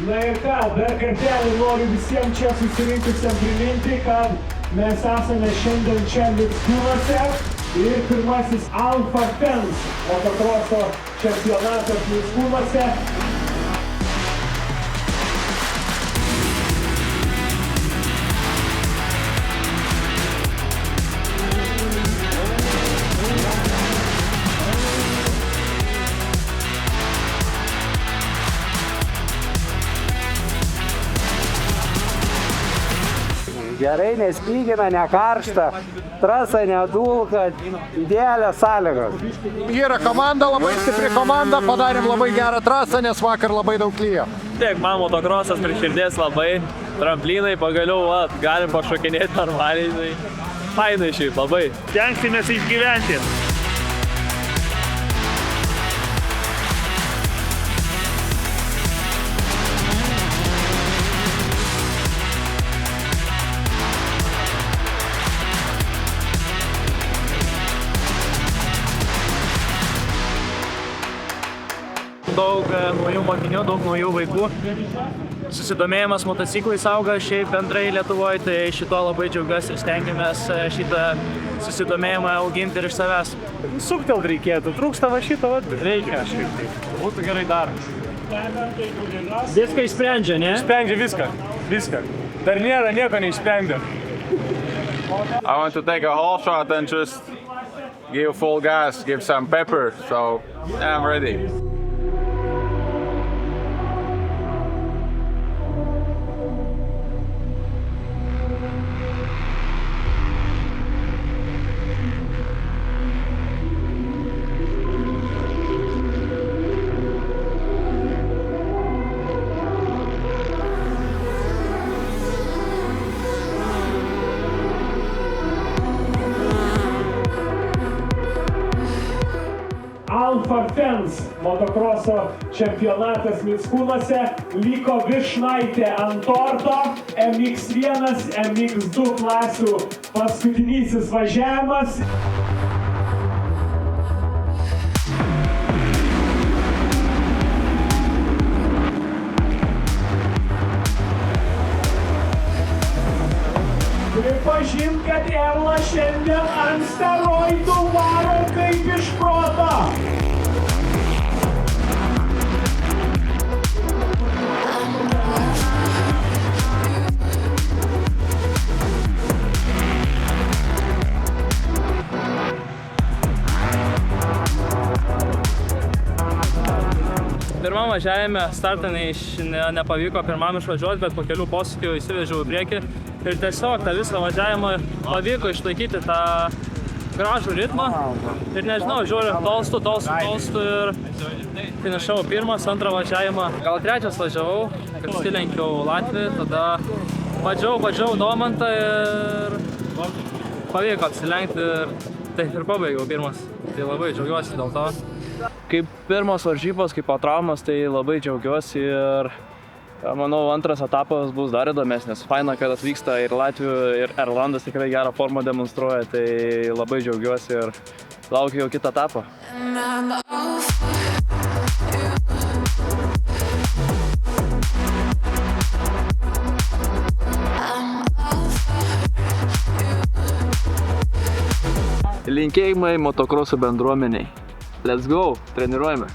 Na ir ką, dar kartelį noriu visiems čia susirinkusiam priminti, kad mes esame šiandien čia Mickūnuose ir pirmasis Alfa Fens motokroso čempionatas Mickūnuose. Gerai, nespygina, nekaršta, trasa nedulka, idealios sąlygos. Yra komanda, labai stipri komanda, padarėm labai gerą trasą, nes vakar labai daug lyjo. Tiek, man motokrosas prie širdies labai, tramplinai pagaliau, galim pašokinėti normaliai, tai fainai šiaip labai. Stengsimės išgyventi. Daug naujų mokinių, daug naujų vaikų. Susidomėjimas motociklais auga šiaip bendrai Lietuvoje, tai šito labai džiaugiuosi ir stengiamės šitą susidomėjimą auginti ir iš savęs. Suktelt reikėtų, trūksta va šito, reikia. Būtų gerai dar. Viską išsprendžia, ne? Sprendžia viską. Dar nėra nieko neišsprendė. I want to take a whole shot and just give full gas, give some pepper, so yeah, I'm ready. Alfa Fens motokroso čempionatas Mickūnuose, liko vyšnaitė ant torto, MX1, MX2 klasių paskutinysis važiavimas. Pripažink, kad Erla šiandien ant steroidų varo kaip iš proto. Pirmam važiavime startą nepavyko pirmam išvažiuoti, bet po kelių posūkių įsivežiau į priekį. Ir tiesiog tą visą važiavimą pavyko išlaikyti tą gražų ritmą. Ir nežinau, žiūriu, tolstu ir finišavau pirmas, antrą važiavimą. Gal trečias važiavau, kad stilenkiau Latvijai, tada badžiau Domantą ir pavyko apsilenkti ir pabaigiau pirmas. Tai labai džiaugiuosi dėl to. Kaip pirmos varžybos, kaip po traumas, tai labai džiaugiuosi ir manau, antras etapas bus dar įdomesnis. Faina, kad atvyksta ir Latvijų, ir Erlandas tikrai gerą formą demonstruoja, tai labai džiaugiuosi ir laukiu jau kitą etapą. Linkėjimai motokroso bendruomeniai. Let's go, treniruojame.